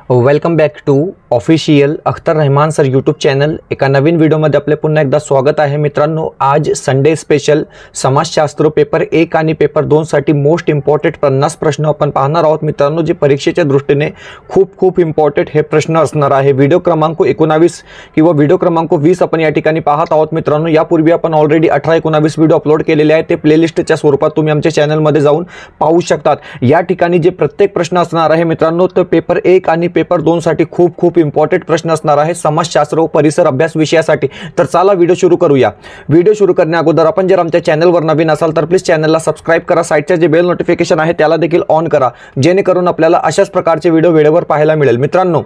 Welcome back to official Akhtar Rahman sir YouTube channel. एका नवीन व्हिडिओमध्ये आपले पुन्हा एकदा स्वागत आहे मित्रांनो। आज संडे स्पेशल समाजशास्त्र पेपर 1 आणि पेपर 2 साठी मोस्ट इम्पॉर्टंट 50 प्रश्न आपण पाहणार आहोत मित्रांनो, जे परीक्षेच्या दृष्टीने खूप इम्पॉर्टंट हे प्रश्न असणार आहे। व्हिडिओ क्रमांक 19 किंवा व्हिडिओ क्रमांक 20 आपण या ठिकाणी पाहत आहोत मित्रांनो। यापूर्वी आपण ऑलरेडी 18-19 व्हिडिओ अपलोड केलेले आहेत, ते प्लेलिस्टच्या स्वरूपात तुम्ही आमच्या चॅनलमध्ये जाऊन पाहू शकतात। या ठिकाणी जे प्रत्येक प्रश्न असणार आहे मित्रांनो, तो पेपर 1 आणि पेपर 2 साठी खूप इम्पॉर्टंट प्रश्न असणार आहे समाजशास्त्र व परिसर अभ्यास विषयासाठी। तर चला व्हिडिओ सुरू करूया। व्हिडिओ सुरू करण्या अगोदर आपण जर आमच्या चॅनलवर नवीन असाल तर प्लीज चॅनलला सबस्क्राइब करा, साइडचे जे बेल नोटिफिकेशन आहे त्याला देखील ऑन करा, जेणेकरून आपल्याला अशाच प्रकारचे व्हिडिओ वेळेवर पाहायला मिळेल। मित्रांनो,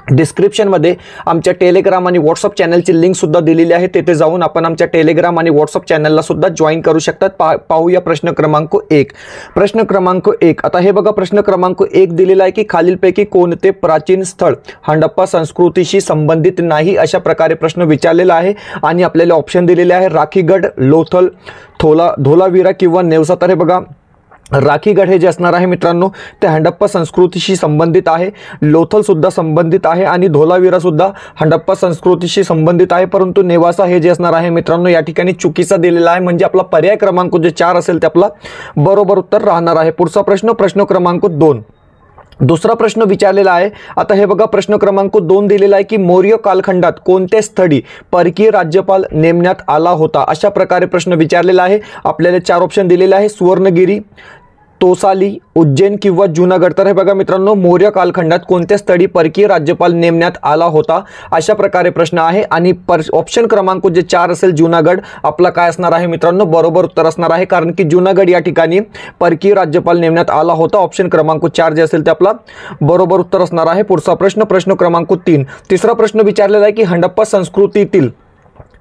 डिस्क्रिप्शन मध्ये आमच्या टेलिग्राम आणि व्हॉट्सअप चॅनलची लिंक सुद्धा दिलेली आहे, तेथे जाऊन आपण आमच्या टेलिग्राम आणि व्हॉट्सअप चॅनलला सुद्धा जॉइन करू शकतात। पाहूया प्रश्न क्रमांक 1। प्रश्न क्रमांक 1 आता हे बघा, प्रश्न क्रमांक 1 दिलेला आहे की खालीलपैकी कोणते प्राचीन स्थळ हडप्पा संस्कृतीशी संबंधित नाही, अशा प्रकारे प्रश्न विचारलेला आहे। आणि आपल्याला ऑप्शन दिलेले आहे राखीगड, लोथल, धोलावीरा किंवा नेवसा। तर हे बघा, राखीगड हे जे असणार आहे मित्रांनो ते हडप्पा संस्कृतीशी संबंधित आहे, लोथल सुद्धा संबंधित आहे आणि धोलावीरा सुद्धा हडप्पा संस्कृतीशी संबंधित आहे। परंतु नेवासा हे जे असणार आहे मित्रांनो या ठिकाणी चुकीचा दिलेला आहे, म्हणजे आपला पर्याय क्रमांक जे 4 असेल ते आपला बरोबर उत्तर राहणार आहे। पुढचा प्रश्न, प्रश्न क्रमांक 2। दुसरा प्रश्न विचारलेला आहे। आता हे बघा, प्रश्न क्रमांक 2 दिलेला आहे की मौर्य कालखंडात कोणत्या स्थळी परकीय राज्यपाल नेमण्यात आला होता, अशा प्रकारे प्रश्न विचारलेला आहे। आपल्याला 4 ऑप्शन दिलेले आहे, सुवर्णगिरी, तोसाली, उज्जैन किंवा जुनागड। तर हे बघा मित्रांनो, मौर्य कालखंडात कोणत्या स्थळी परकीय राज्यपाल नेमण्यात आला होता, अशा प्रकारे प्रश्न आहे। आणि ऑप्शन क्रमांक जे 4 असेल जुनागड, आपला काय असणार आहे मित्रांनो बरोबर उत्तर असणार आहे, कारण की जुनागड या ठिकाणी परकीय राज्यपाल नेमण्यात आला होता। ऑप्शन क्रमांक 4 जे असेल ते आपला बरोबर उत्तर असणार आहे। पुढचा प्रश्न, प्रश्न क्रमांक 3। तिसरा प्रश्न विचारलेला आहे की हडप्पा संस्कृतीतील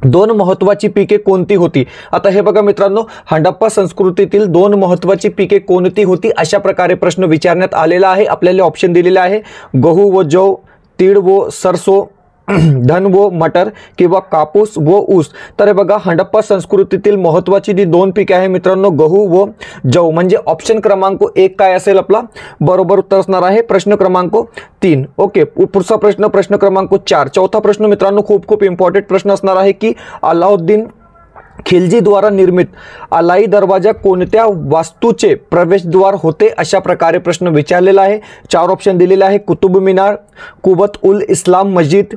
2 महत्त्वाची पिके कोणती होती। आता हे बघा मित्रांनो, हडप्पा संस्कृतीतील 2 महत्त्वाची पिके कोणती होती, अशा प्रकारे प्रश्न विचारण्यात आलेला आहे। आपल्याला ऑप्शन दिलेले आहे गहू व जव, तीळ व सरसो, धन व मटर किंवा कापूस व ऊस। तर हे बघा, हडप्पा संस्कृतीतील महत्त्वाची जी 2 पिके आहे मित्रांनो गहू व जव, म्हणजे ऑप्शन क्रमांक 1 काय असेल आपला बरोबर उत्तर असणार आहे, प्रश्न क्रमांक 3। ओके, पुढचा प्रश्न, प्रश्न क्रमांक 4। चौथा प्रश्न मित्रांनो खूप इम्पॉर्टंट प्रश्न असणार आहे की अलाउद्दीन खिलजी द्वारा निर्मित अलाई दरवाजा कोणत्या वास्तूचे प्रवेशद्वार होते, अशा प्रकारे प्रश्न विचारलेला आहे। 4 ऑप्शन दिलेले आहे, कुतुब मिनार, कुबत उल इस्लाम मस्जिद,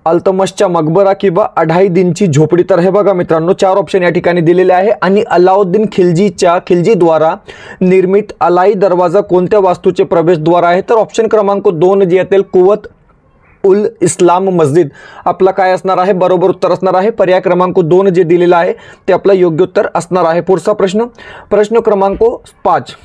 अल्तमशचा मकबरा किंवा अढाई दिनची झोपडी। तर हे बघा मित्रांनो 4 ऑप्शन या ठिकाणी दिलेले आहे। आणि अलाउद्दीन खिलजी द्वारा निर्मित अलाई दरवाजा कोणत्या वास्तूचे प्रवेशद्वार आहे, तर ऑप्शन क्रमांक 2 जे येतील कुवत उल इस्लाम मस्जिद आपला काय असणार आहे बरोबर उत्तर असणार आहे। पर्याय क्रमांक 2 जे दिलेला आहे ते आपला योग्य उत्तर असणार आहे। पुढचा प्रश्न, प्रश्न क्रमांक 5।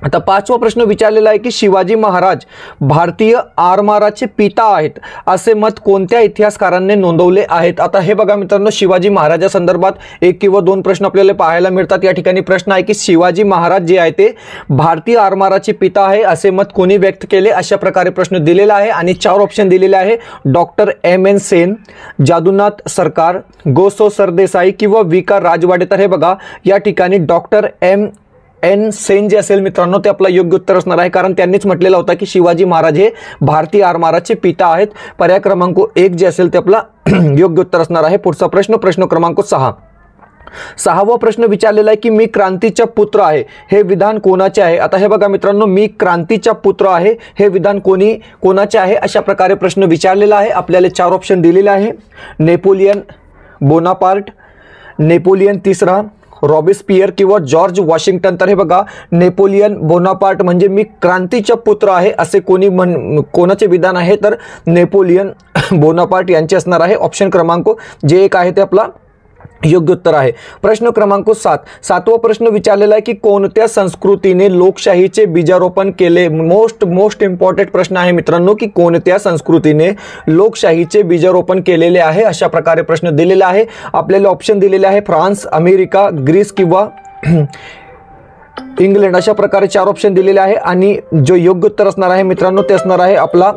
आता 5वा प्रश्न विचारलेला आहे की शिवाजी महाराज भारतीय आरमाराचे पिता आहेत, असे मत कोणत्या इतिहासकारांनी नोंदवले आहेत। आता हे बघा मित्रांनो, शिवाजी महाराजा संदर्भात 1 किंवा 2 प्रश्न आपल्याला पाहायला मिळतात। या ठिकाणी प्रश्न आहे की शिवाजी महाराज जे आहे ते भारतीय आरमाराचे पिता आहे, असे मत कोणी व्यक्त केले, अशा प्रकारे प्रश्न दिलेला आहे। आणि 4 ऑप्शन दिलेले आहे, डॉक्टर M.N. सेन, जादूनाथ सरकार, गो सरदेसाई किंवा विका राजवाडे। तर हे बघा, या ठिकाणी डॉक्टर M.N. सेन जे असेल मित्रांनो ते आपला योग्य उत्तर असणार आहे, कारण त्यांनीच म्हटलेला होता की शिवाजी महाराज हे भारतीय आरमाराचे पिता आहेत। पर्याय क्रमांक 1 जे असेल ते आपला योग्य उत्तर असणार आहे। पुढचा प्रश्न, प्रश्न क्रमांक 6। 6वा प्रश्न विचारलेला आहे की मी क्रांतीचा पुत्र आहे, हे विधान कोणाचे आहे। आता हे बघा मित्रांनो, मी क्रांतीचा पुत्र आहे हे विधान कोणाचे आहे, अशा प्रकारे प्रश्न विचारलेला आहे। आपल्याला 4 ऑप्शन दिलेले आहे, नेपोलियन बोनापार्ट, नेपोलियन तिसरा, रॉबिस्पियर किंवा जॉर्ज वॉशिंग्टन। तर हे बघा, नेपोलियन बोनापार्ट म्हणजे मी क्रांतीचा पुत्र आहे असे कोणाचे विधान आहे, तर नेपोलियन बोनापार्ट यांचे असणार आहे। ऑप्शन क्रमांक जे 1 आहे ते आपला योग्य उत्तर आहे। प्रश्न क्रमांक 7। 7वा प्रश्न विचारलेला आहे की कोणत्या संस्कृतीने लोकशाहीचे बीजारोपण केले। मोस्ट इम्पॉर्टंट प्रश्न आहे मित्रांनो की कोणत्या संस्कृतीने लोकशाहीचे बीजारोपण केलेले आहे, अशा प्रकारे प्रश्न दिलेला आहे। आपल्याला ऑप्शन दिलेले आहे, फ्रान्स, अमेरिका, ग्रीस किंवा इंग्लंड, अशा प्रकारे 4 ऑप्शन दिलेले आहे। आणि जो योग्य उत्तर असणार आहे मित्रांनो ते असणार आहे आपला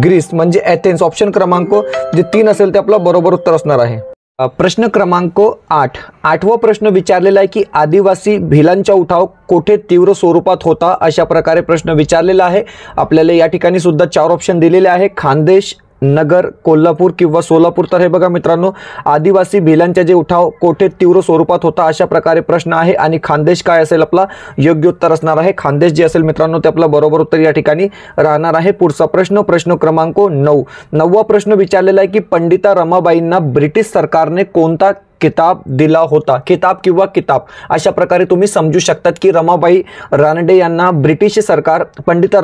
ग्रीस म्हणजे एथेन्स। ऑप्शन क्रमांक जे 3 असेल ते आपला बरोबर उत्तर असणार आहे। प्रश्न क्रमांक 8, 8वा प्रश्न विचारलेला आहे की आदिवासी भिलांचा उठाव कोठे तीव्र स्वरूपात होता, अशा प्रकारे प्रश्न विचारलेला आहे। आपल्याला या ठिकाणी सुद्धा 4 ऑप्शन दिलेले आहे, खानदेश, नगर, कोल्हापूर किंवा सोलापूर। तर हे बघा मित्रांनो, आदिवासी भिलांचा जे उठाव कोठे तीव्र स्वरूपात होता अशा प्रकारे प्रश्न आहे आणि खानदेश काय असेल आपला योग्य उत्तर असणार आहे। खानदेश जे असेल मित्रांनो ते आपलं बरोबर उत्तर या ठिकाणी राहणार आहे। पुढचा प्रश्न, प्रश्न क्रमांक 9, 9वा प्रश्न विचारलेला आहे की पंडिता रमाबाईंना ब्रिटिश सरकारने कोणता किताब दिला होता, किताब किंवा किताब अशा प्रकारे तुम्ही समजू शकतात की रमाबाई रानडे यांना ब्रिटिश सरकार पंडिता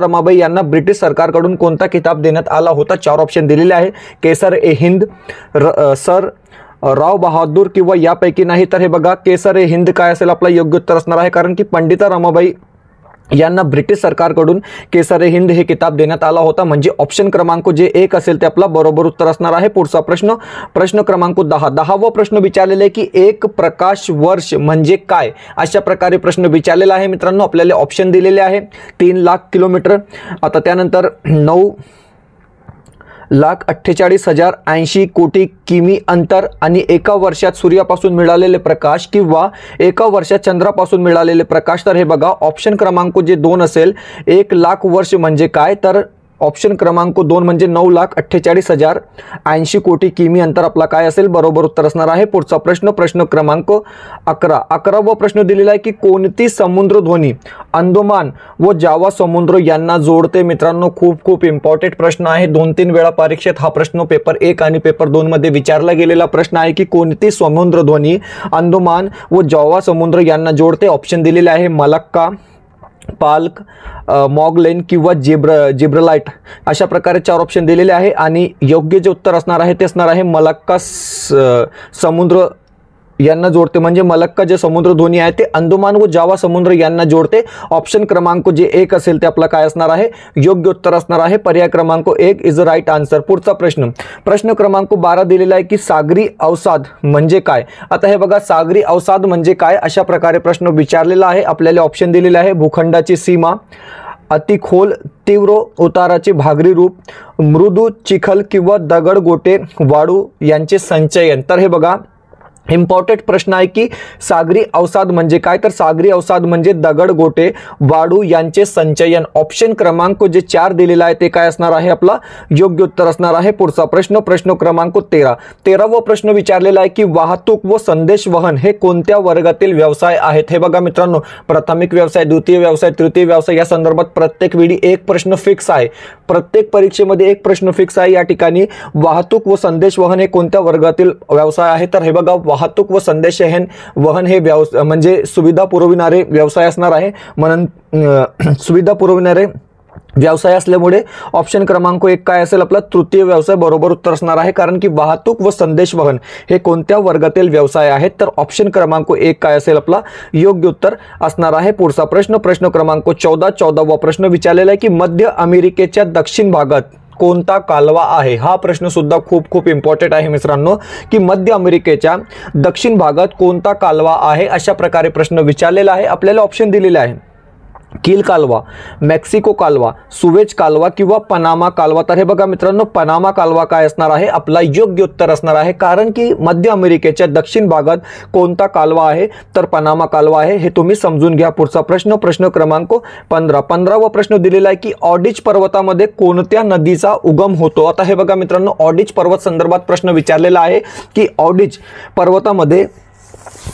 रमाबाई यांना ब्रिटिश सरकारकडून कोणता किताब देण्यात आला होता। 4 ऑप्शन दिलेले आहे, केसर ए हिंद, सर राव बहादूर किंवा यापैकी नाही। तर हे बघा केसर ए हिंद काय असेल आपला योग्य उत्तर असणार आहे, कारण की पंडिता रमाबाई यांना ब्रिटिश सरकारकडून केसर ए हिंद हे किताब देण्यात आला होता, म्हणजे ऑप्शन क्रमांक जे 1 असेल ते आपला बरोबर उत्तर असणार आहे। पुढचा प्रश्न, प्रश्न क्रमांक 10, 10वा प्रश्न विचारलेला आहे की एक प्रकाश वर्ष म्हणजे काय, अशा प्रकारे प्रश्न विचारलेला आहे मित्रांनो। आपल्याला ऑप्शन दिलेले आहे 3 लाख किलोमीटर, आता त्यानंतर 9,48,080 कोटी किमी अंतर आणि एका वर्षात सूर्यापासून मिळालेले प्रकाश किंवा एका वर्षात चंद्रापासून मिळालेले प्रकाश। तर हे बघा ऑप्शन क्रमांक जे 2 असेल 1 लाख वर्ष म्हणजे काय, तर ऑप्शन क्रमांक 2 म्हणजे 9,48,080 कोटी किमी अंतर आपला काय असेल बरोबर उत्तर असणार आहे। पुढचा प्रश्न, प्रश्न क्रमांक 11, 11वा प्रश्न दिलेला आहे की कोणती समुद्रध्वनी अंदमान व जावा समुद्र यांना जोडते। मित्रांनो खूप इम्पॉर्टंट प्रश्न आहे, 2-3 वेळा परीक्षेत हा प्रश्न पेपर 1 आणि पेपर 2 मध्ये विचारला गेलेला प्रश्न आहे की कोणती समुद्रध्वनी अंदमान व जावा समुद्र यांना जोडते। ऑप्शन दिलेले आहे मलक्का, पाल्क, मॉगलेन किंवा जिब्राल्टर अशा प्रकारे 4 ऑप्शन दिलेले आहे आणि योग्य जे उत्तर असणार आहे ते असणार आहे मलक्का समुद्र यांना जोडते, म्हणजे मलक्का जे समुद्रध्वनी आहे ते अंदमान व जावा समुद्र यांना जोडते। ऑप्शन क्रमांक जे 1 असेल ते आपला काय असणार आहे योग्य उत्तर असणार आहे, पर्याय क्रमांक 1 इज अ राईट आन्सर। पुढचा प्रश्न, प्रश्न क्रमांक 12 दिलेला आहे की सागरी अवसाद म्हणजे काय। आता हे बघा सागरी अवसाद म्हणजे काय अशा प्रकारे प्रश्न विचारलेला आहे। आपल्याला ऑप्शन दिलेले आहे भूखंडाची सीमा, अतिखोल तीव्र उताराचे भागरी रूप, मृदू चिखल किंवा दगड गोटे वाळू यांचे संचयन। तर हे बघा इम्पॉर्टंट प्रश्न आहे की सागरी अवसाद म्हणजे काय, तर सागरी अवसाद म्हणजे दगड गोटे वाळू यांचे संचयन। ऑप्शन क्रमांक जे 4 दिलेला आहे ते काय असणार आहे आपला योग्य उत्तर असणार आहे। पुढचा प्रश्न, प्रश्न क्रमांक 13, 13वा प्रश्न विचारलेला आहे की वाहतूक व संदेश वहन हे कोणत्या वर्गातील व्यवसाय आहेत। हे बघा मित्रांनो, प्राथमिक व्यवसाय, द्वितीय व्यवसाय, तृतीय व्यवसाय या संदर्भात प्रत्येक वेळी एक प्रश्न फिक्स आहे, प्रत्येक परीक्षेमध्ये एक प्रश्न फिक्स आहे। या ठिकाणी वाहतूक व संदेश वहन हे कोणत्या वर्गातील व्यवसाय आहे, तर हे बघा वाहतूक व संदेश वहन हे म्हणजे सुविधा पुरविणारे व्यवसाय असणार आहे, म्हणून सुविधा पुरविणारे व्यवसाय असल्यामुळे ऑप्शन क्रमांक 1 काय असेल आपला तृतीय व्यवसाय बरोबर उत्तर असणार आहे, कारण की वाहतूक व संदेश वहन हे कोणत्या वर्गातील व्यवसाय आहेत, तर ऑप्शन क्रमांक 1 काय असेल आपला योग्य उत्तर असणार आहे। पुढचा प्रश्न, प्रश्न क्रमांक 14, 14वा प्रश्न विचारलेला आहे की मध्य अमेरिकेच्या दक्षिण भागात कोणता कालवा आहे। हा प्रश्न सुद्धा खूप इम्पॉर्टंट आहे मित्रांनो, की मध्य अमेरिकेच्या दक्षिण भागात कोणता कालवा आहे अशा प्रकारे प्रश्न विचारलेला आहे। आपल्याला ऑप्शन दिलेले आहे कील कालवा, मेक्सिको कालवा, सुवेज कालवा किंवा पनामा कालवा। तर हे बघा मित्रांनो पनामा कालवा काय असणार आहे आपला योग्य उत्तर असणार आहे, कारण की मध्य अमेरिकेच्या दक्षिण भागात कोणता कालवा आहे, तर पनामा कालवा आहे, हे तुम्ही समजून घ्या। पुढचा प्रश्न, प्रश्न क्रमांक 15, 15वा प्रश्न दिलेला आहे की ऑडिच पर्वतामध्ये कोणत्या नदीचा उगम होतो। आता हे बघा मित्रांनो ऑडिच पर्वत संदर्भात प्रश्न विचारलेला आहे की ऑडिच पर्वतामध्ये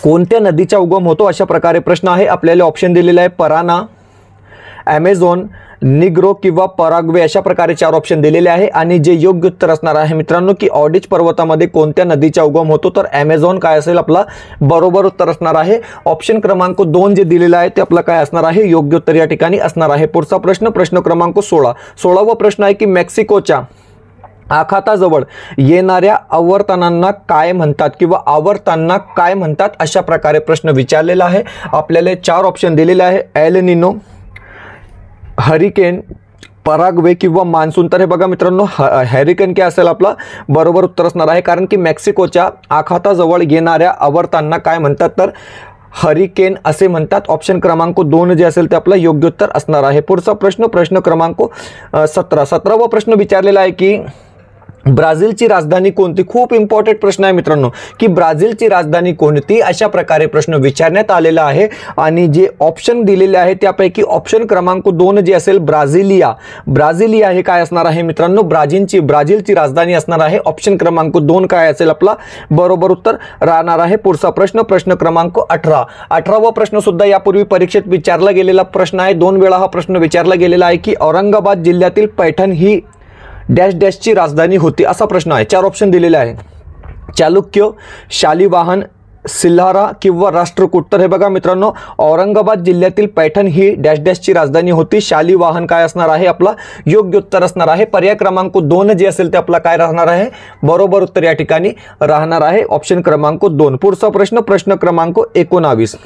कोणत्या नदीचा उगम होतो अशा प्रकारे प्रश्न आहे। आपल्याला ऑप्शन दिलेला आहे पराना, ॲमेझॉन, निग्रो किंवा पराग्वे अशा प्रकारे 4 ऑप्शन दिलेले आहे आणि जे योग्य उत्तर असणार आहे मित्रांनो की ऑडिच पर्वतामध्ये कोणत्या नदीचा उगम होतो, तर ॲमेझॉन काय असेल आपला बरोबर उत्तर असणार आहे। ऑप्शन क्रमांक 2 जे दिलेलं आहे ते आपला काय असणार आहे योग्य उत्तर या ठिकाणी असणार आहे। पुढचा प्रश्न, प्रश्न क्रमांक 16, 16वा प्रश्न आहे की मेक्सिकोच्या आखाताजवळ येणाऱ्या आवर्तनांना काय म्हणतात किंवा आवर्तांना काय म्हणतात अशा प्रकारे प्रश्न विचारलेला आहे। आपल्याला 4 ऑप्शन दिलेले आहे एल निनो, हरिकेन, पराग्वे किंवा मान्सून। तर हे बघा मित्रांनो हॅरिकेन काय असेल आपला बरोबर उत्तर असणार आहे, कारण की मेक्सिकोच्या आखाताजवळ येणाऱ्या आवर्तांना काय म्हणतात, तर हरिकेन असे म्हणतात। ऑप्शन क्रमांक 2 जे असेल ते आपला योग्य उत्तर असणार आहे। पुढचा प्रश्न, प्रश्न क्रमांक 17, 17वा प्रश्न विचारलेला आहे की ब्राझीलची राजधानी कोणती? खूप इम्पॉर्टंट प्रश्न आहे मित्रांनो, की ब्राझीलची राजधानी कोणती, अशा प्रकारे प्रश्न विचारण्यात आलेला आहे. आणि जे ऑप्शन दिलेले आहे त्यापैकी ऑप्शन क्रमांक 2 जे असेल ब्राझिलिया. ब्राझिलिया हे काय असणार आहे मित्रांनो? ब्राझीलची राजधानी असणार आहे. ऑप्शन क्रमांक 2 काय असेल आपला बरोबर उत्तर राहणार आहे. पुढचा प्रश्न क्रमांक 18. 18वा प्रश्न सुद्धा यापूर्वी परीक्षेत विचारला गेलेला प्रश्न आहे. 2 वेळा हा प्रश्न विचारला गेलेला आहे की औरंगाबाद जिल्ह्यातील पैठण ही डॅश डॅशची राजधानी होती, असा प्रश्न आहे. 4 ऑप्शन दिलेले आहे. चालुक्य, शालिवाहन, सिल्हारा किंवा राष्ट्रकूट. तर हे बघा मित्रांनो, औरंगाबाद जिल्ह्यातील पैठण ही डॅश डॅशची राजधानी होती. शालिवाहन काय असणार आहे? आपला योग्य उत्तर असणार आहे. पर्याय क्रमांक 2 जे असेल ते आपला काय राहणार आहे? बरोबर उत्तर या ठिकाणी राहणार आहे. ऑप्शन क्रमांक 2. पुढचा प्रश्न क्रमांक 19.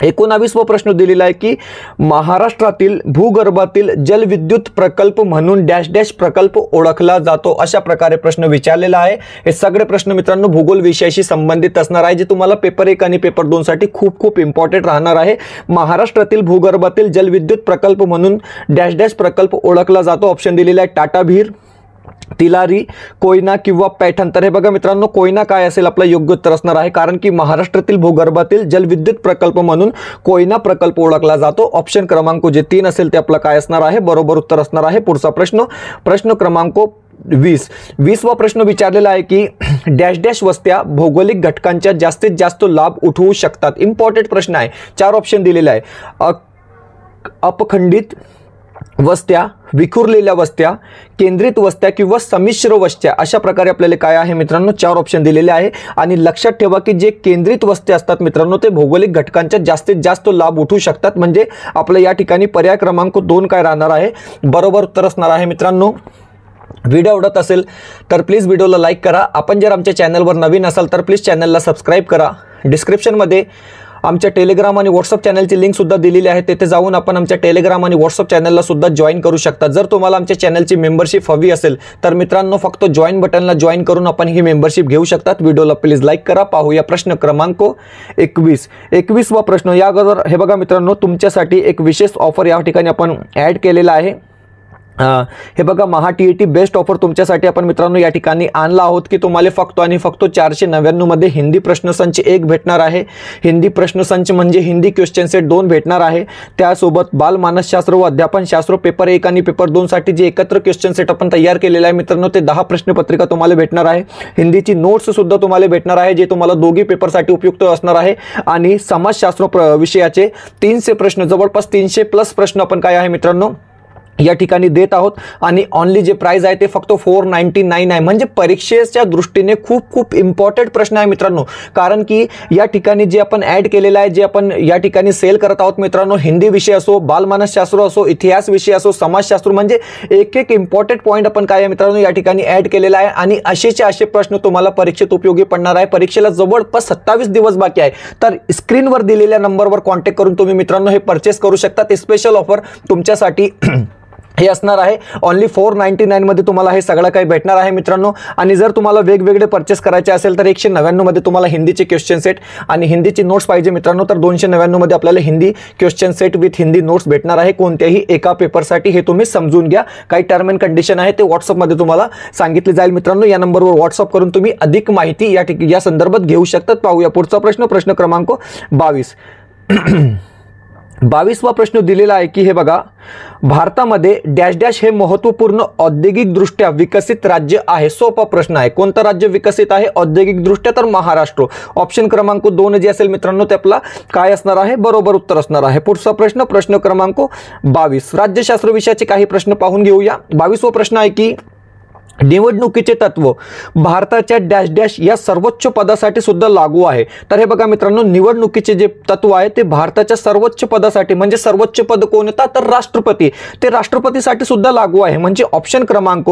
19वा प्रश्न दिलेला आहे की महाराष्ट्रातील भूगर्भातील जलविद्युत प्रकल्प म्हणून डॅश डॅश प्रकल्प ओळखला जातो, अशा प्रकारे प्रश्न विचारलेला आहे. हे सगळे प्रश्न मित्रांनो भूगोल विषयाशी संबंधित असणार आहे, जे तुम्हाला पेपर 1 आणि पेपर 2 साठी खूप इम्पॉर्टंट राहणार आहे. महाराष्ट्रातील भूगर्भातील जलविद्युत प्रकल्प म्हणून डॅश डॅश प्रकल्प ओळखला जातो. ऑप्शन दिलेला आहे टाटाभीर, तिलारी, कोयना किंवा पैठण. तर हे बघा मित्रांनो, कोयना काय असेल आपलं योग्य उत्तर असणार आहे, कारण की महाराष्ट्रातील भूगर्भातील जलविद्युत प्रकल्प म्हणून कोयना प्रकल्प ओळखला जातो. ऑप्शन क्रमांक जे 3 असेल ते आपलं काय असणार आहे? बरोबर उत्तर असणार आहे. पुढचा प्रश्न क्रमांक 20. 20वा प्रश्न विचारलेला आहे की डॅश डॅश वस्त्या भौगोलिक घटकांच्या जास्तीत जास्त लाभ उठवू शकतात. इम्पॉर्टंट प्रश्न आहे. 4 ऑप्शन दिलेले आहे. अपखंडित वस्त्या, विखुरलेल्या वस्त्या, केंद्रित वस्त्या किंवा संमिश्र वस्त्या, अशा प्रकारे आपल्याला काय आहे मित्रांनो 4 ऑप्शन दिलेले आहे. आणि लक्षात ठेवा की जे केंद्रित वस्त्या असतात मित्रांनो ते भौगोलिक घटकांच्या जास्तीत जास्त लाभ उठवू शकतात. म्हणजे आपल्या या ठिकाणी पर्याय क्रमांक 2 काय राहणार आहे? बरोबर उत्तर असणार आहे. मित्रांनो, व्हिडिओ आवडत असेल तर प्लीज व्हिडिओला लाईक करा. आपण जर आमच्या चॅनलवर नवीन असाल तर प्लीज चॅनलला सबस्क्राईब करा. डिस्क्रिप्शनमध्ये आमच्या टेलिग्राम आणि व्हॉट्सअप चॅनलची लिंक सुद्धा दिलेली आहे, तेथे जाऊन आपण आमच्या टेलिग्राम आणि व्हॉट्सअप चॅनलला सुद्धा जॉईन करू शकता. जर तुम्हाला आमच्या चॅनलची मेंबरशिप हवी असेल तर मित्रांनो फक्त जॉईन बटनला जॉईन करून आपण ही मेंबरशिप घेऊ शकतात. व्हिडिओला प्लीज लाईक करा. पाहूया प्रश्न क्रमांक 21. 21वा प्रश्न. या अगोदर हे बघा मित्रांनो, तुमच्यासाठी एक विशेष ऑफर या ठिकाणी आपण ॲड केलेला आहे. हे बघा, महा TET बेस्ट ऑफर तुमच्यासाठी आपण मित्रांनो या ठिकाणी आणला आहोत की तुम्हाला फक्त आणि फक्त 499 मध्ये हिंदी प्रश्नसंच 1 भेटणार आहे. हिंदी प्रश्नसंच म्हणजे हिंदी क्वेश्चन सेट 2 भेटणार आहे. त्यासोबत बालमानसशास्त्र व अध्यापनशास्त्र पेपर 1 आणि पेपर 2 साठी जे एकत्र क्वेश्चन सेट आपण तयार केलेला आहे मित्रांनो, ते 10 प्रश्नपत्रिका तुम्हाला भेटणार आहे. हिंदीची नोट्स सुद्धा तुम्हाला भेटणार आहे, जे तुम्हाला दोघी पेपरसाठी उपयुक्त असणार आहे. आणि समाजशास्त्र विषयाचे 300 प्रश्न, जवळपास 300+ प्रश्न आपण काय आहे मित्रांनो या ठिकाणी देत आहोत. आणि ऑनली जे प्राइस आहे ते फक्त 499 आहे. म्हणजे परीक्षेच्या दृष्टीने खूप इम्पॉर्टंट प्रश्न आहे मित्रांनो, कारण की या ठिकाणी जे आपण ॲड केलेलं आहे, जे आपण या ठिकाणी सेल करत आहोत मित्रांनो, हिंदी विषय असो, बालमानसशास्त्र असो, इतिहास विषय असो, समाजशास्त्र, म्हणजे एक इम्पॉर्टंट पॉईंट आपण काय आहे मित्रांनो या ठिकाणी ॲड केलेला आहे. आणि असे प्रश्न तुम्हाला परीक्षेत उपयोगी पडणार आहे. परीक्षेला जवळपास 27 दिवस बाकी आहे. तर स्क्रीनवर दिलेल्या नंबरवर कॉन्टॅक्ट करून तुम्ही मित्रांनो हे परचेस करू शकता. ते स्पेशल ऑफर तुमच्यासाठी हे असणार आहे. ओनली 499 मध्ये तुम्हाला हे सगळं काही भेटणार आहे मित्रांनो. आणि जर तुम्हाला वेगवेगळे परचेस करायचे असेल तर 199 मध्ये तुम्हाला हिंदीचे क्वेश्चन सेट आणि हिंदीची नोट्स पाहिजे मित्रांनो, तर 299 मध्ये आपल्याला Hindi question set with Hindi notes भेटणार आहे. कोणत्याही एका पेपरसाठी हे तुम्ही समजून घ्या. काही टर्म अँड कंडिशन आहे ते व्हॉट्सअपमध्ये तुम्हाला सांगितले जाईल मित्रांनो. या नंबरवर व्हॉट्सअप करून तुम्ही अधिक माहिती या संदर्भात घेऊ शकतात. पाहूया पुढचा प्रश्न क्रमांक 22. 22वा प्रश्न दिलेला आहे की हे बघा, भारतामध्ये डॅश डॅश हे महत्त्वपूर्ण औद्योगिकदृष्ट्या विकसित राज्य आहे. सोपा प्रश्न आहे. कोणतं राज्य विकसित आहे औद्योगिकदृष्ट्या? तर महाराष्ट्र. ऑप्शन क्रमांक 2 जे असेल मित्रांनो ते आपला काय असणार आहे? बरोबर उत्तर असणार आहे. पुढचा प्रश्न क्रमांक 22. राज्यशास्त्र विषयाचे काही प्रश्न पाहून घेऊया. 22वा प्रश्न आहे की निवडणुकीचे तत्व भारताच्या डॅश डॅश या सर्वोच्च पदासाठी सुद्धा लागू आहे. तर हे बघा मित्रांनो, निवडणुकीचे जे तत्व आहे ते भारताच्या सर्वोच्च पदासाठी, म्हणजे सर्वोच्च पद कोणता? तर राष्ट्रपती. ते राष्ट्रपतीसाठी सुद्धा लागू आहे. म्हणजे ऑप्शन क्रमांक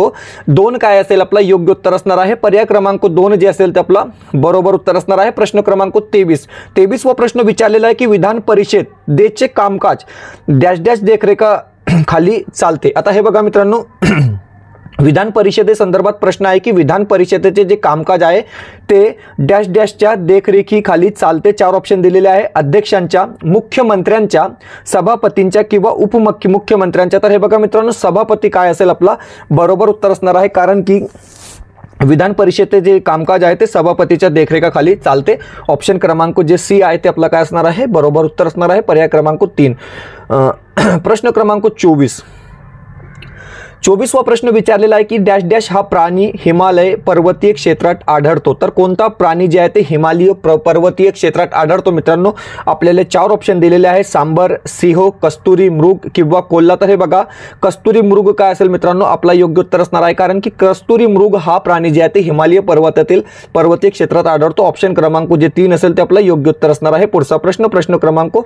2 काय असेल आपला योग्य उत्तर असणार आहे. पर्याय क्रमांक 2 जे असेल ते आपला बरोबर उत्तर असणार आहे. प्रश्न क्रमांक 23. 23वा प्रश्न विचारलेला आहे की विधान परिषदेचे कामकाज डॅश डॅश देखरेखा खाली चालते. आता हे बघा मित्रांनो, विधान परिषदेसंदर्भात प्रश्न आहे की विधान परिषदेचे जे कामकाज आहे ते डॅश डॅशच्या देखरेखीखाली चालते. 4 ऑप्शन दिलेले आहे. अध्यक्षांच्या, मुख्यमंत्र्यांच्या, सभापतींच्या किंवा उपमुख्यमंत्र्यांच्या. तर हे बघा मित्रांनो, सभापती काय असेल आपला बरोबर उत्तर असणार आहे, कारण की विधान परिषदेचे जे कामकाज आहे ते सभापतीच्या देखरेखाखाली चालते. ऑप्शन क्रमांक जे सी आहे ते आपला काय असणार आहे, बरोबर उत्तर असणार आहे, पर्याय क्रमांक 3. प्रश्न क्रमांक 24वा प्रश्न विचारलेला आहे की डॅश डॅश हा प्राणी हिमालय पर्वतीय क्षेत्रात आढळतो. तर कोणता प्राणी जे आहे ते हिमालय पर्वतीय क्षेत्रात आढळतो मित्रांनो. आपल्याला 4 ऑप्शन दिलेले आहे, सांबर, सिंह, कस्तुरी मृग किंवा कोल्हा. तर हे बघा कस्तुरी मृग काय असेल मित्रांनो, आपला योग्य उत्तर असणार आहे, कारण की कस्तुरी मृग हा प्राणी जे आहे ते हिमालय पर्वतीय क्षेत्रात आढळतो. ऑप्शन क्रमांक जे 3 असेल ते आपलं योग्य उत्तर असणार आहे. पुढचा प्रश्न क्रमांक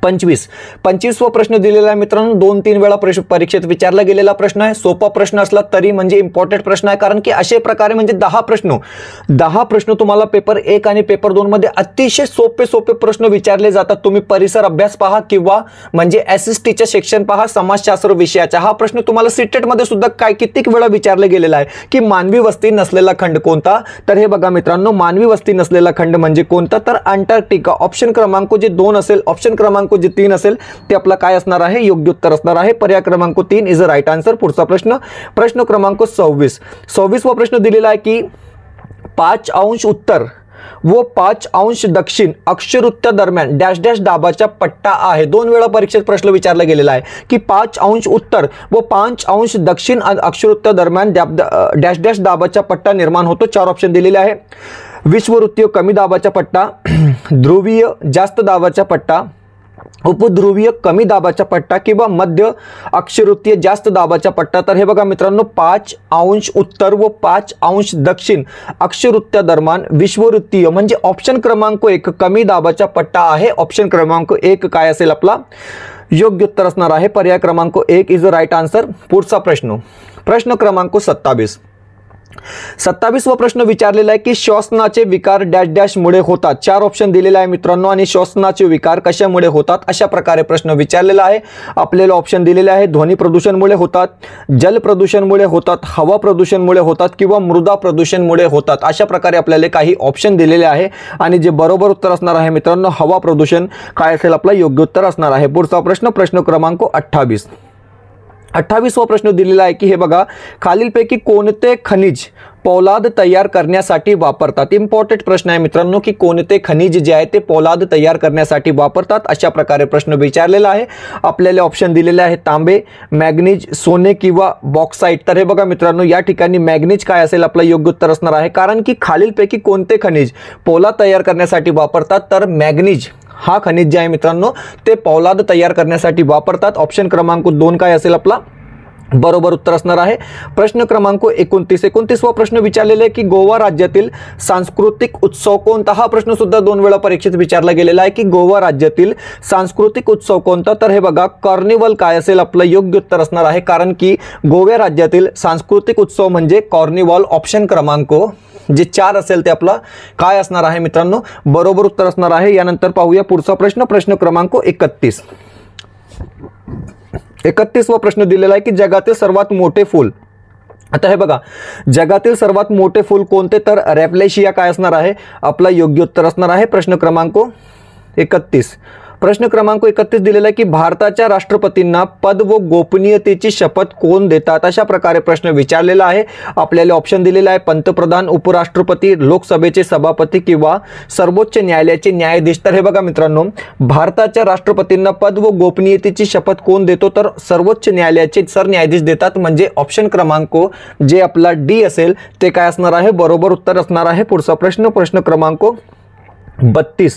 25वा प्रश्न दिलेला आहे मित्रांनो. 2-3 वेळा परीक्षेत विचारला गेलेला प्रश्न आहे. सोपा प्रश्न असला तरी म्हणजे इम्पॉर्टंट प्रश्न आहे, कारण की अशा प्रकारे म्हणजे 10 प्रश्न तुम्हाला पेपर 1 आणि पेपर 2 मध्ये अतिशय सोपे प्रश्न विचारले जातात. तुम्ही परिसर अभ्यास पहा किंवा म्हणजे SSTच्या सेक्शन पहा, समाजशास्त्र विषयाचा हा प्रश्न तुम्हाला सीटेट मध्ये सुद्धा कित्येक वेळा विचारला गेलेला आहे की मानवी वस्ती नसलेला खंड कोणता. तर हे बघा मित्रांनो, मानवी वस्ती नसलेला खंड म्हणजे कोणता, तर अंटार्क्टिका. ऑप्शन क्रमांक जे 2 असेल, ऑप्शन क्रमांक जे 3 असेल ते आपला काय असणार आहे, योग्य उत्तर असणार आहे. पर्याय क्रमांक 3 इज अ राईट आन्सर. पुढचा प्रश्न क्रमांक 26वा प्रश्न दिलेला आहे की 5° उत्तर व 5° दक्षिण अक्षरवृत्ता दरम्यान डॅश डॅश दाबाचा पट्टा आहे. 2 वेळा परीक्षेत प्रश्न विचारला गेलेला आहे की 5° उत्तर व 5° दक्षिण अक्षरवृत्ता दरम्यान डॅश डॅश दाबाचा पट्टा निर्माण होतो. 4 ऑप्शन दिलेले आहे, विषुववृत्तीय कमी दाबाचा पट्टा, ध्रुवीय जास्त दाबाचा पट्टा, उपध्रुवीय कमी दाबाचा पट्टा किंवा मध्य अक्षरवृत्तीय जास्त दाबाचा पट्टा. तर हे बघा मित्रांनो, 5° उत्तर व 5° दक्षिण अक्षरवृत्त्या दरम्यान विषुववृत्तीय म्हणजे ऑप्शन क्रमांक 1 कमी दाबाचा पट्टा आहे. ऑप्शन क्रमांक 1 काय असेल आपला योग्य उत्तर असणार आहे. पर्याय क्रमांक 1 इज अ राईट आन्सर. पुढचा प्रश्न क्रमांक 27वा प्रश्न विचारलेला आहे की श्वसनाचे विकार डॅश डॅश मुळे होतात. 4 ऑप्शन दिलेले आहे मित्रांनो आणि श्वसनाचे विकार कशामुळे होतात अशा प्रकारे प्रश्न विचारलेला आहे. आपल्याला ऑप्शन दिलेले आहे, ध्वनी प्रदूषणमुळे होतात, जल प्रदूषणमुळे होतात, हवा प्रदूषणमुळे होतात किंवा मृदा प्रदूषणमुळे होतात. अशा प्रकारे आपल्याला काही ऑप्शन दिलेले आहे आणि जे बरोबर उत्तर असणार आहे मित्रांनो, हवा प्रदूषण काय असेल आपला योग्य उत्तर असणार आहे. पुढचा प्रश्न क्रमांक 28वा प्रश्न दिलेला आहे की हे बघा, खालीलपैकी कोणते खनिज पोलाद तयार करण्यासाठी वापरतात. इम्पॉर्टंट प्रश्न आहे मित्रांनो की कोणते खनिज जे आहे ते पोलाद तयार करण्यासाठी वापरतात अशा प्रकारे प्रश्न विचारलेला आहे. आपल्याला ऑप्शन दिलेले आहे, तांबे, मॅग्नीज, सोने किंवा बॉक्साइट. तर हे बघा मित्रांनो, या ठिकाणी मॅग्नीज काय असेल आपलं योग्य उत्तर असणार आहे, कारण की खालीलपैकी कोणते खनिज पोलाद तयार करण्यासाठी वापरतात. तर मॅग्नीज हा खनिज जे आहे मित्रांनो ते पोलाद तयार करण्यासाठी वापरतात. ऑप्शन क्रमांक 2 काय असेल आपला बरोबर उत्तर असणार आहे. प्रश्न क्रमांक 29वा प्रश्न विचारलेला आहे की गोवा राज्यातील सांस्कृतिक उत्सव कोणता. हा प्रश्न सुद्धा 2 वेळा परीक्षेत विचारला गेलेला आहे की गोवा राज्यातील सांस्कृतिक उत्सव कोणता. तर हे बघा, कार्निवल काय असेल आपलं योग्य उत्तर असणार आहे, कारण की गोवा राज्यातील सांस्कृतिक उत्सव म्हणजे कार्निवल. ऑप्शन क्रमांक जे 4 असेल ते आपला काय असणार आहे मित्रांनो, बरोबर उत्तर असणार आहे. यानंतर पाहूया पुढचा प्रश्न क्रमांक 31वा प्रश्न दिलेला आहे की जगातील सर्वात मोठे फूल. आता हे बघा, जगातील सर्वात मोठे फूल कोणते, तर रॅपलेशिया काय असणार आहे आपला योग्य उत्तर असणार आहे. प्रश्न क्रमांक 31 दिलेला आहे की भारताच्या राष्ट्रपतींना पद व गोपनीयतेची शपथ कोण देतात. अशा प्रकारे प्रश्न विचारलेला आहे. आपल्याला ऑप्शन दिलेला आहे, पंतप्रधान, उपराष्ट्रपती, लोकसभेचे सभापती किंवा सर्वोच्च न्यायालयाचे न्यायाधीश. तर हे बघा मित्रांनो, भारताच्या राष्ट्रपतींना पद व गोपनीयतेची शपथ कोण देतो, तर सर्वोच्च न्यायालयाचे सरन्यायाधीश देतात. म्हणजे ऑप्शन क्रमांक जे आपला डी असेल ते काय असणार आहे, बरोबर उत्तर असणार आहे. पुढचा प्रश्न क्रमांक 32.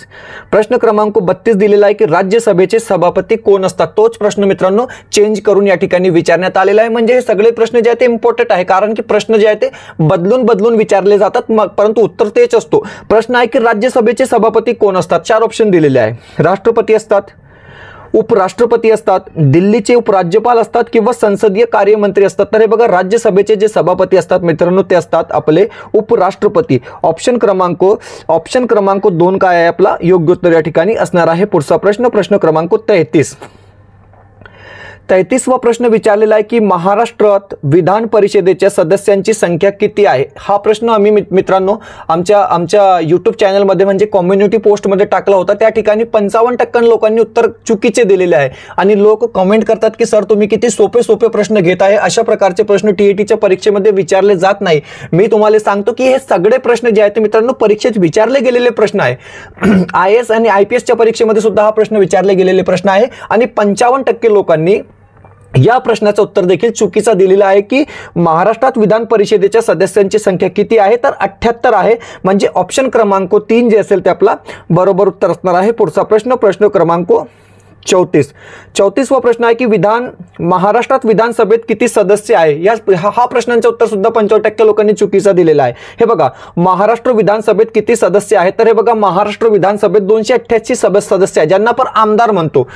प्रश्न क्रमांक 32 दिलेला आहे की राज्यसभेचे सभापती कोण असतात. तोच प्रश्न मित्रांनो चेंज करून या ठिकाणी विचारण्यात आलेला आहे. म्हणजे हे सगळे प्रश्न जे आहेत ते इम्पॉर्टंट आहे, कारण की प्रश्न जे आहेत ते बदलून विचारले जातात, परंतु उत्तर तेच असतो. प्रश्न आहे की राज्यसभेचे सभापती कोण असतात. 4 ऑप्शन दिलेले आहे, राष्ट्रपती असतात, उपराष्ट्रपती असतात, दिल्लीचे उपराज्यपाल असतात किंवा संसदीय कार्यमंत्री असतात. तर हे बघा, राज्यसभेचे जे सभापती असतात मित्रांनो ते असतात आपले उपराष्ट्रपती. ऑप्शन क्रमांक 2 काय आहे आपला योग्य उत्तर या ठिकाणी असणार आहे. पुढचा प्रश्न क्रमांक 33. 33वा प्रश्न विचारलेला आहे की महाराष्ट्रात विधान परिषदेच्या सदस्यांची संख्या किती आहे। हा प्रश्न आम्ही मित्रांनो आमच्या YouTube चॅनलमध्ये म्हणजे कम्युनिटी पोस्टमध्ये टाकला होता। त्या ठिकाणी 55% लोकांनी उत्तर चुकीचे दिलेले आहे आणि लोक कमेंट करतात की सर तुम्ही किती सोपे प्रश्न घेत आहे, अशा प्रकारचे प्रश्न टीईटीच्या परीक्षेमध्ये विचारले जात नाही। मी तुम्हाला सांगतो की हे सगळे प्रश्न जे आहेत मित्रांनो परीक्षेत विचारले गेलेले प्रश्न आहे। IAS आणि IPS च्या परीक्षेमध्ये सुद्धा हा प्रश्न विचारले गेलेले प्रश्न आहे आणि 55% लोकांनी या प्रश्नाचं उत्तर देखील चुकीचा दिलेला आहे की महाराष्ट्रात विधान परिषदेच्या सदस्यांची संख्या किती आहे, तर 78 आहे। म्हणजे ऑप्शन क्रमांक 3 जे असेल ते आपला बरोबर उत्तर असणार आहे। पुढचा प्रश्न क्रमांक 34वा प्रश्न आहे की महाराष्ट्रात विधानसभेत किती सदस्य आहे। हा प्रश्नांचं उत्तर सुद्धा 55% लोकांनी चुकीचा दिलेला आहे। हे बघा महाराष्ट्र विधानसभेत किती सदस्य आहेत, तर हे बघा महाराष्ट्र विधानसभेत 288 सदस्य आहे, ज्यांना आपण आमदार म्हणतो,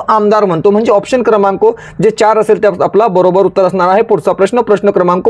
आमदार म्हणतो। म्हणजे ऑप्शन क्रमांक जे 4 असेल ते आपला बरोबर उत्तर असणार आहे। पुढचा प्रश्न क्रमांक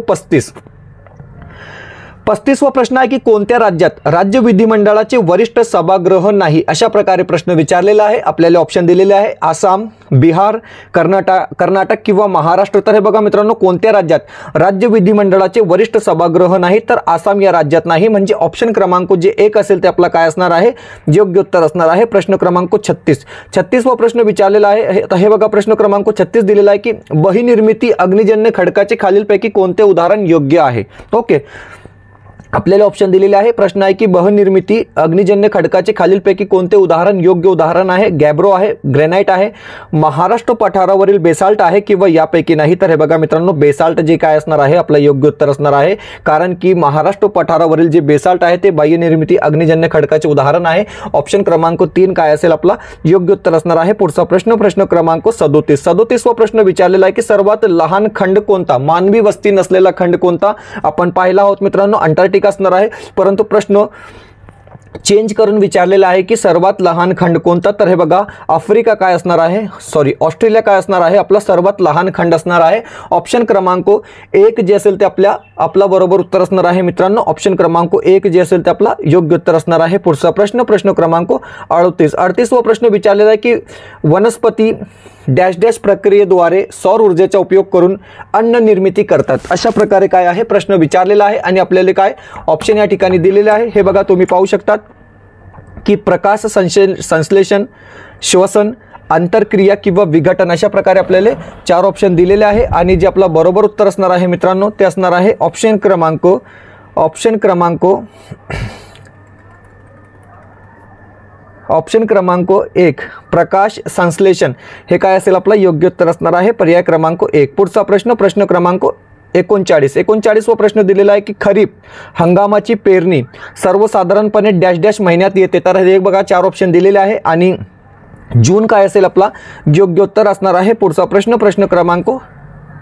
35वा प्रश्न आहे की कोणत्या राज्यात राज्य विधिमंडळाचे वरिष्ठ सभागृह नाही, अशा प्रकारे प्रश्न विचारलेला आहे। आपल्याला ऑप्शन दिलेले आहे आसाम, बिहार, कर्नाटक किंवा महाराष्ट्र। तर हे बघा मित्रांनो कोणत्या राज्यात राज्य विधिमंडळाचे वरिष्ठ सभागृह नाही, तर आसाम या राज्यात नाही। म्हणजे ऑप्शन क्रमांक जे 1 असेल ते आपला काय असणार आहे, योग्य उत्तर असणार आहे। प्रश्न क्रमांक 36वा प्रश्न विचारलेला आहे। हे बघा प्रश्न क्रमांक 36 दिलेला आहे की बहुनिर्मिती अग्निजन्य खडकाचे खालीलपैकी कोणते उदाहरण योग्य आहे। ओके, आपल्याला ऑप्शन दिलेले आहे। प्रश्न आहे की बहुनिर्मिती अग्निजन्य खडकाचे खालीलपैकी कोणते उदाहरण योग्य उदाहरण आहे। गॅब्रो आहे, ग्रेनाइट आहे, महाराष्ट्र पठारावरील बेसाल्ट आहे किंवा यापैकी नाही। तर हे बघा मित्रांनो बेसाल्ट जे काय असणार आहे आपलं योग्य उत्तर असणार आहे, कारण की महाराष्ट्र पठारावरील जे बेसाल्ट आहे ते बाह्यनिर्मिती अग्निजन्य खडकाचे उदाहरण आहे। ऑप्शन क्रमांक 3 काय असेल आपला योग्य उत्तर असणार आहे। पुढचा प्रश्न क्रमांक 37वा प्रश्न विचारलेला आहे की सर्वात लहान खंड कोणता, मानवी वस्ती नसलेला खंड कोणता। आपण पाहिला आहोत मित्रांनो अंटार्क्टिका असणार आहे, परंतु प्रश्न चेंज करून विचारलेला आहे की सर्वात लहान खंड कोणता। तर हे बघा आफ्रिका काय असणार आहे, ऑस्ट्रेलिया काय असणार आहे, आपला सर्वात लहान खंड असणार आहे। ऑप्शन क्रमांक 1 जे असेल ते आपला बरोबर उत्तर असणार आहे मित्रांनो। ऑप्शन क्रमांक 1 जे असेल ते आपला योग्य उत्तर असणार आहे। पुढचा प्रश्न क्रमांक 38वा प्रश्न विचारलेला आहे की वनस्पती डॅश डॅश प्रक्रियेद्वारे सौर ऊर्जेचा उपयोग करून अन्न निर्मिती करतात, अशा प्रकारे काय आहे प्रश्न विचारलेला आहे आणि आपल्याला काय ऑप्शन या ठिकाणी दिलेले आहे। हे बघा तुम्ही पाहू शकतात की प्रकाश संश्लेषण, श्वसन, आंतरक्रिया किंवा विघटन, अशा प्रकारे आपल्याला 4 ऑप्शन दिलेले आहे आणि जे आपला बरोबर उत्तर असणार आहे मित्रांनो ते असणार आहे ऑप्शन क्रमांक 1 प्रकाश संश्लेषण, हे काय असेल आपला योग्य उत्तर असणार आहे पर्याय क्रमांक 1। पुढचा प्रश्न क्रमांक 39वा प्रश्न दिलेला आहे की खरीप हंगामाची पेरणी सर्वसाधारणपणे डॅश डॅश महिन्यात येते। तर हे बघा 4 ऑप्शन दिलेले आहे आणि जून काय असेल आपला योग्य उत्तर असणार आहे। पुढचा प्रश्न क्रमांक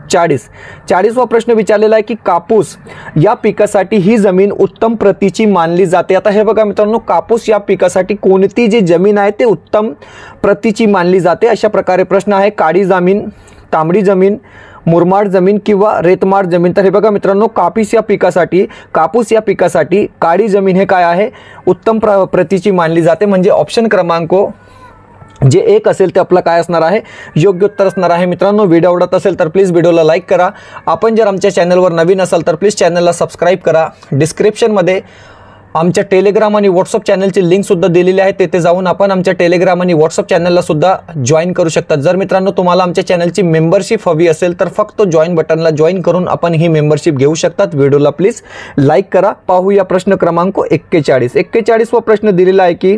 40वा प्रश्न विचारलेला आहे की कापूस या पिकासाठी ही जमीन उत्तम प्रतीची मानली जाते। आता हे बघा मित्रांनो कापूस या पिकासाठी कोणती जी जमीन आहे ते उत्तम प्रतीची मानली जाते, अशा प्रकारे प्रश्न आहे। काळी जमीन, तांबडी जमीन, मुरमाड जमीन किंवा रेतमाड जमीन। तर हे बघा मित्रांनो कापूस या पिकासाठी काळी जमीन हे काय आहे उत्तम प्रतीची मानली जाते। म्हणजे ऑप्शन क्रमांक जे 1 असेल ते आपला काय असणार आहे योग्य उत्तर असणार आहे। मित्रांनो व्हिडिओ आवडत असेल तर प्लीज व्हिडिओला लाईक करा। आपण जर आमच्या चॅनलवर नवीन असाल तर प्लीज चॅनलला सबस्क्राईब करा। डिस्क्रिप्शनमध्ये आमच्या टेलिग्राम आणि व्हॉट्सअप चॅनलची लिंक सुद्धा दिलेली आहे, तेथे जाऊन आपण आमच्या टेलिग्राम आणि व्हॉट्सअप चॅनलला सुद्धा जॉईन करू शकता। जर मित्रांनो तुम्हाला आमच्या चॅनलची मेंबरशिप हवी असेल तर फक्त जॉईन बटनला जॉईन करून आपण ही मेंबरशिप घेऊ शकतात। व्हिडिओला प्लीज लाईक करा। पाहूया प्रश्न क्रमांक 41वा प्रश्न दिलेला आहे की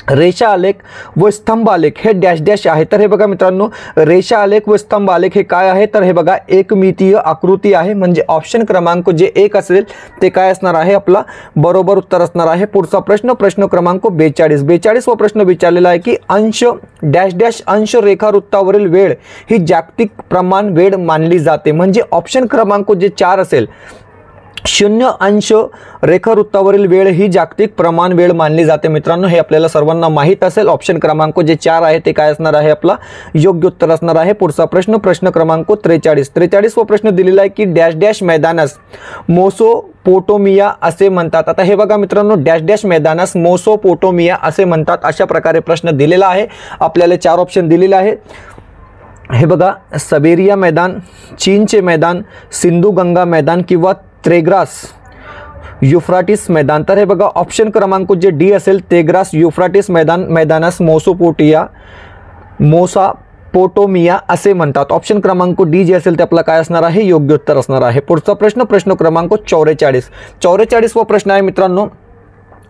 रेषा आलेख व स्तंभ आलेख हे डॅश डॅश आहे। तर हे बघा मित्रांनो रेषा आलेख व स्तंभ आलेख हे काय आहे, तर हे बघा एकमितीय आकृती आहे। म्हणजे ऑप्शन क्रमांक जे 1 असेल ते काय असणार आहे आपला बरोबर उत्तर असणार आहे। पुढचा प्रश्न क्रमांक 42वा प्रश्न विचारलेला आहे की अंश डॅश डॅश अंश रेखावृत्तावरील वेळ ही जागतिक प्रमाण वेळ मानली जाते। म्हणजे ऑप्शन क्रमांक जे 4 असेल 0 अंश रेखावृत्तावरील वेळ ही जागतिक प्रमाण वेळ मानली जाते। मित्रांनो हे आपल्याला सर्वांना माहित असेल। ऑप्शन क्रमांक जे 4 आहे ते काय असणार आहे आपला योग्य उत्तर असणार आहे। पुढचा प्रश्न क्रमांक 43वा प्रश्न दिलेला आहे की डॅश डॅश मैदानास मोसोपोटोमिया असे म्हणतात। आता हे बघा मित्रांनो डॅश डॅश मैदानास मोसोपोटोमिया असे म्हणतात, अशा प्रकारे प्रश्न दिलेला आहे। आपल्याला 4 ऑप्शन दिलेले आहे। हे बघा, सवेरिया मैदान, चीनचे मैदान, सिंधू गंगा मैदान किंवा त्रेग्रास युफ्राटिस मैदान. तर हे बघा ऑप्शन क्रमांक जे डी असेल, तेग्रास युफ्राटिस मैदान, मैदानास मोसोपोटोमिया असे म्हणतात. ऑप्शन क्रमांक डी जे असेल ते आपला काय असणार आहे, योग्य उत्तर असणार आहे. पुढचा प्रश्न, प्रश्न क्रमांक 44 वा प्रश्न आहे मित्रांनो.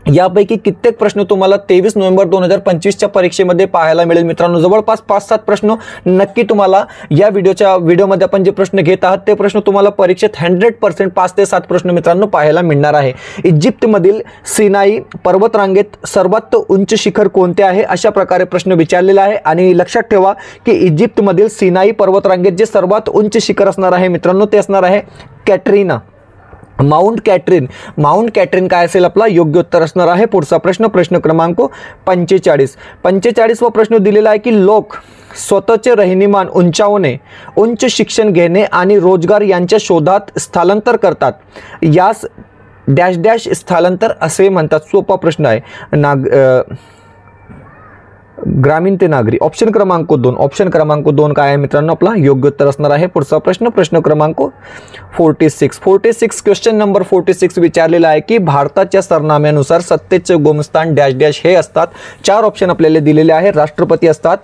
यापैकी कित्येक प्रश्न तुम्हाला 23 नोव्हेंबर 2025च्या परीक्षेमध्ये पाहायला मिळेल मित्रांनो. जवळपास 5-7 प्रश्न नक्की तुम्हाला या व्हिडिओमध्ये आपण जे प्रश्न घेत आहात ते प्रश्न तुम्हाला परीक्षेत 100% 5 ते 7 प्रश्न मित्रांनो पाहायला मिळणार आहे. इजिप्तमधील सिनाई पर्वतरांगेत सर्वात उंच शिखर कोणते आहे, अशा प्रकारे प्रश्न विचारलेला आहे. आणि लक्षात ठेवा की इजिप्तमधील सिनाई पर्वतरांगेत जे सर्वात उंच शिखर असणार आहे मित्रांनो ते असणार आहे कॅटरीना, माउंट कॅटरीन काय असेल आपला योग्य उत्तर असणार आहे. पुढचा प्रश्न, प्रश्न क्रमांक 45 वा प्रश्न दिलेला आहे की लोक स्वतःचे राहणीमान उंचावणे, उच्च शिक्षण घेणे आणि रोजगार यांच्या शोधात स्थलांतर करतात. यास डॅश डॅश स्थलांतर असे म्हणतात. सोपा प्रश्न आहे. ग्रामीण ते नागरी. ऑप्शन क्रमांक 2 काय आहे मित्रांनो, आपला योग्य उत्तर असणार आहे. पुढचा प्रश्न, प्रश्न क्रमांक 46 क्वेश्चन नंबर 46 विचारलेला आहे की भारताच्या सरनाम्यानुसार सत्तेचे उगमस्थान डॅश डॅश हे असतात. 4 ऑप्शन आपल्याला दिलेले आहे. राष्ट्रपती असतात,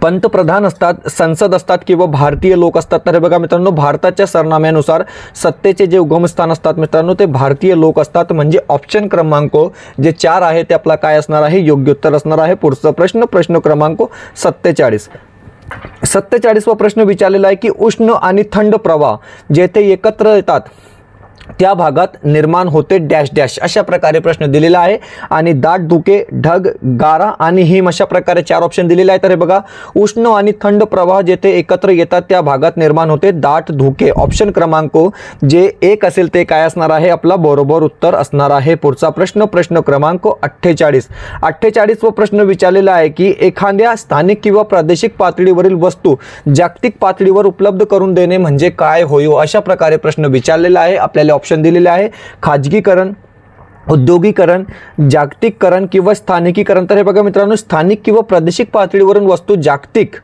पंतप्रधान असतात, संसद असतात किंवा भारतीय लोक असतात. तर हे बघा मित्रांनो, भारताच्या सरनाम्यानुसार सत्तेचे जे उगमस्थान असतात मित्रांनो ते भारतीय लोक असतात. म्हणजे ऑप्शन क्रमांक जे 4 आहे ते आपला काय असणार आहे, योग्य उत्तर असणार आहे. पुढचा प्रश्न, प्रश्न क्रमांक 47 वा प्रश्न विचारलेला आहे की उष्ण आणि थंड प्रवाह जेथे एकत्र येतात त्या भागात निर्माण होते डॅश डॅश, अशा प्रकारे प्रश्न दिलेला आहे. आणि दाट धुके, ढग, गारा आणि हिम अशा प्रकारे 4 ऑप्शन दिलेले आहेत. तर हे बघा, उष्ण आणि थंड प्रवाह जेथे एकत्र येतात त्या भागात निर्माण होते दाट धुके. ऑप्शन क्रमांक जे 1 असेल ते काय असणार आहे, आपला बरोबर उत्तर असणार आहे. पुढचा प्रश्न, प्रश्न क्रमांक 48 वा प्रश्न विचारलेला आहे की एखाद्या स्थानिक किंवा प्रादेशिक पातळीवरील वस्तू जागतिक पातळीवर उपलब्ध करून देणे म्हणजे काय होय, अशा प्रकारे प्रश्न विचारलेला आहे. आपल्याला ऑप्शन दिलेले आहे खाजगीकरण, औद्योगिकरण, जागतिकीकरण किंवा स्थानिकीकरण. तर हे बघा मित्रांनो, स्थानिक किंवा प्रादेशिक पातळीवरून वस्तू जागतिक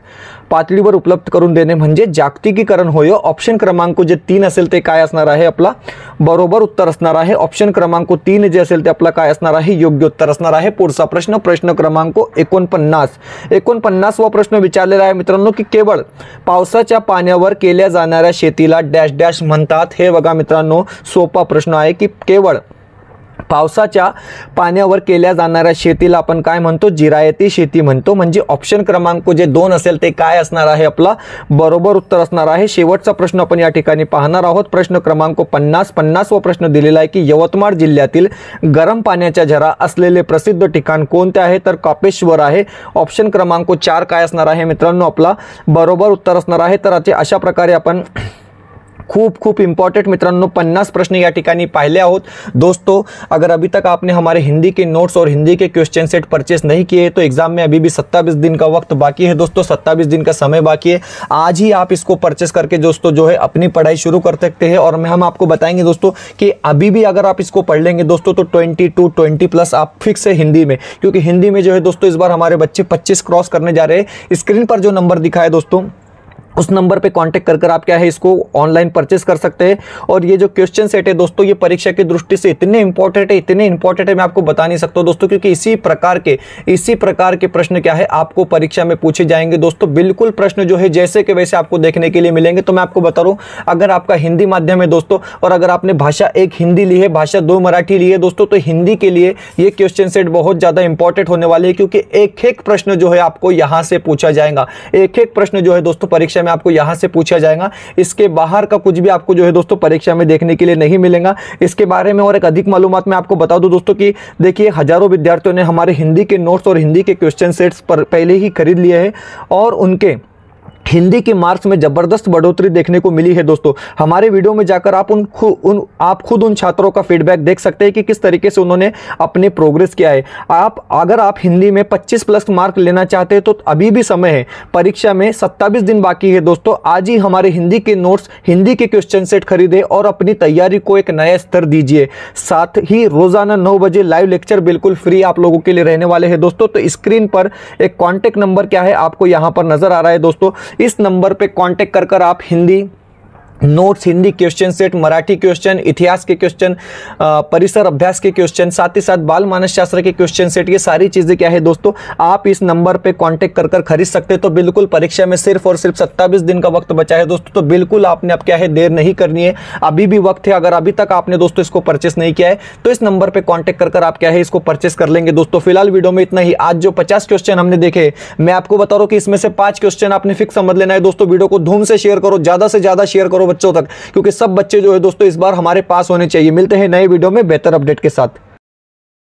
पातळीवर उपलब्ध करून देणे म्हणजे जागतिकीकरण होय. ऑप्शन क्रमांक जे 3 असेल ते काय असणार आहे, आपला बरोबर उत्तर असणार आहे. ऑप्शन क्रमांक 3 जे असेल ते आपला काय असणार आहे, योग्य उत्तर असणार आहे. पुढचा प्रश्न, प्रश्न क्रमांक 49 वा प्रश्न विचारलेला आहे मित्रांनो की केवळ पावसाच्या पाण्यावर केल्या जाणाऱ्या शेतीला डॅश डॅश म्हणतात. हे बघा मित्रांनो, सोपा प्रश्न आहे की केवळ पावसाच्या पाण्यावर केल्या जाणाऱ्या शेतीला आपण काय म्हणतो, जिरायती शेती म्हणतो. म्हणजे ऑप्शन क्रमांक जे 2 असेल ते काय असणार आहे, आपला बरोबर उत्तर असणार आहे. शेवटचा प्रश्न आपण या ठिकाणी पाहणार आहोत. प्रश्न क्रमांक 50 वा प्रश्न दिलेला आहे की यवतमाळ जिल्ह्यातील गरम पाण्याच्या झरा असलेले प्रसिद्ध ठिकाण कोणते आहे, तर कापेश्वर आहे. ऑप्शन क्रमांक 4 काय असणार आहे मित्रांनो, आपला बरोबर उत्तर असणार आहे. तर अशा प्रकारे आपण खूप इंपॉर्टेंट मित्रांनो 50 प्रश्न या ठिकानी पाहिले आहोत. दोस्तों, अगर अभी तक आपने हमारे हिंदी के नोट्स और हिंदी के क्वेश्चन सेट परचेस नहीं किए तो एग्जाम में अभी भी 27 दिन का वक्त बाकी है दोस्तों, 27 दिन का समय बाकी है. आज ही आप इसको परचेस करके दोस्तों जो है अपनी पढ़ाई शुरू कर सकते हैं. और हम आपको बताएंगे दोस्तों कि अभी भी अगर आप इसको पढ़ लेंगे दोस्तों तो 20 आप फिक्स है हिंदी में, क्योंकि हिंदी में जो है दोस्तों इस बार हमारे बच्चे 25 क्रॉस करने जा रहे हैं. स्क्रीन पर जो नंबर दिखा है दोस्तों उस नंबर पे कांटेक्ट कर आप क्या है इसको ऑनलाइन परचेस कर सकते हैं. और ये जो क्वेश्चन सेट है दोस्तों ये परीक्षा की दृष्टि से इतने इंपॉर्टेंट है मैं आपको बता नहीं सकता दोस्तों, क्योंकि इसी प्रकार के प्रश्न क्या है आपको परीक्षा में पूछे जाएंगे दोस्तों. बिल्कुल प्रश्न जो है जैसे के वैसे आपको देखने के लिए मिलेंगे. तो मैं आपको बता रहा हूँ, अगर आपका हिंदी माध्यम है दोस्तों और अगर आपने भाषा 1 हिंदी ली है, भाषा 2 मराठी ली है दोस्तों, तो हिंदी के लिए ये क्वेश्चन सेट बहुत ज़्यादा इंपॉर्टेंट होने वाले हैं, क्योंकि एक प्रश्न जो है आपको यहाँ से पूछा जाएगा. एक प्रश्न जो है दोस्तों परीक्षा में आपको यहां से पूछा जाएगा. इसके बाहर का कुछ भी आपको जो है दोस्तों परीक्षा में देखने के लिए नहीं मिलेगा. इसके बारे में और एक अधिक मालूमात मैं आपको बता दूं दोस्तों कि देखिए हजारों विद्यार्थियों ने हमारे हिंदी के नोट्स और हिंदी के क्वेश्चन सेट्स पर पहले ही खरीद लिए हैं और उनके हिंदी के मार्क्स में ज़बरदस्त बढ़ोतरी देखने को मिली है दोस्तों. हमारे वीडियो में जाकर आप खुद उन छात्रों का फीडबैक देख सकते हैं कि किस तरीके से उन्होंने अपने प्रोग्रेस किया है. अगर आप हिंदी में 25+ मार्क लेना चाहते हैं तो अभी भी समय है. परीक्षा में 27 दिन बाकी है दोस्तों. आज ही हमारे हिंदी के नोट्स, हिंदी के क्वेश्चन सेट खरीदे और अपनी तैयारी को एक नया स्तर दीजिए. साथ ही रोजाना 9 बजे लाइव लेक्चर बिल्कुल फ्री आप लोगों के लिए रहने वाले हैं दोस्तों. तो स्क्रीन पर एक कॉन्टेक्ट नंबर क्या है आपको यहाँ पर नजर आ रहा है दोस्तों. इस नंबर पे कांटेक्ट कर आप Hindi notes, Hindi question set, Marathi question, इतिहास के क्वेश्चन, परिसर अभ्यास के क्वेश्चन, साथ ही साथ बाल मानस शास्त्र के क्वेश्चन सेट, ये सारी चीजें क्या है दोस्तों आप इस नंबर पे कांटेक्ट कर खरीद सकते हैं। तो बिल्कुल परीक्षा में सिर्फ और सिर्फ 27 दिन का वक्त बचा है दोस्तों, तो बिल्कुल आपने अब क्या है देर नहीं करनी है, अभी भी वक्त है। अगर अभी तक आपने दोस्तों इसको परचेस नहीं किया है तो इस नंबर पे कांटेक्ट कर आप क्या है इसको परचेस कर लेंगे दोस्तों। फिलहाल वीडियो में इतना ही। आज जो 50 क्वेश्चन हमने देखे, मैं आपको बता रहा हूं कि इसमें से 5 क्वेश्चन आपने फिक्स समझ लेना है दोस्तों। वीडियो को धूम से शेयर करो, ज्यादा से ज्यादा शेयर करो बच्चों तक, क्योंकि सब बच्चे जो है दोस्तों इस बार हमारे पास होने चाहिए। मिलते हैं नए वीडियो में बेहतर अपडेट के साथ।